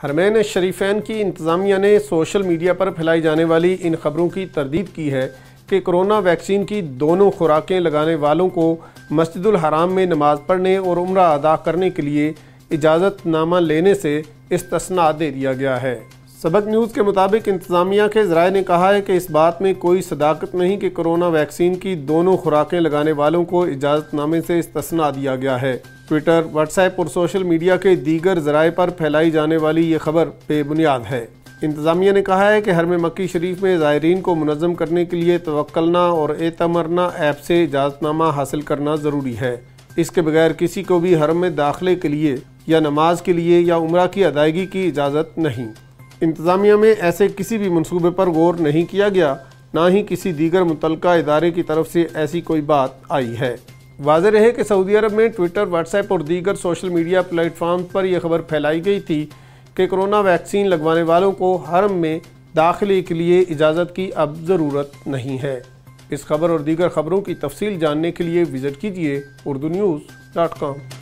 हरमैन शरीफैन की इंतज़ामिया ने social media पर फैलाई जाने वाली इन खबरों की तरदीद की है कि कोरोना वैक्सीन की दोनों खुराकें लगाने वालों को मस्जिदुल हराम में नमाज पढ़ने और उम्रा अदा करने के लिए इजाज़तनामा लेने से इस्तिस्ना दे दिया गया है। सबक न्यूज़ के मुताबिक इंतज़ामिया के ज़राए ने कहा है कि इस बात में कोई सदाकत नहीं कि कोरोना वैक्सीन की दोनों खुराकें लगाने वालों को इजाज़तनामे से इस्तिस्ना दिया गया है। ट्विटर, व्हाट्सएप और सोशल मीडिया के दीगर ज़राए पर फैलाई जाने वाली ये खबर बेबुनियाद है। इंतज़ामिया ने कहा है कि हरम मक्की शरीफ में ज़ायरीन को मुनज़्ज़म करने के लिए तवक्कलना और एतमरना ऐप से इजाज़तनामा हासिल करना ज़रूरी है। इसके बगैर किसी को भी हरम में दाखिले के लिए या नमाज के लिए या उम्रा की अदायगी की इजाज़त नहीं। इंतज़ामिया में ऐसे किसी भी मनसूबे पर गौर नहीं किया गया, ना ही किसी दीगर मुतल्लिका इदारे की तरफ से ऐसी कोई बात आई है। वाज़ेह रहे कि सऊदी अरब में ट्विटर, व्हाट्सएप और दीगर सोशल मीडिया प्लेटफॉर्म पर यह खबर फैलाई गई थी कि कोरोना वैक्सीन लगवाने वालों को हरम में दाखिले के लिए इजाज़त की अब ज़रूरत नहीं है। इस खबर और दीगर खबरों की तफसील जानने के लिए विज़िट कीजिए urdunews.com।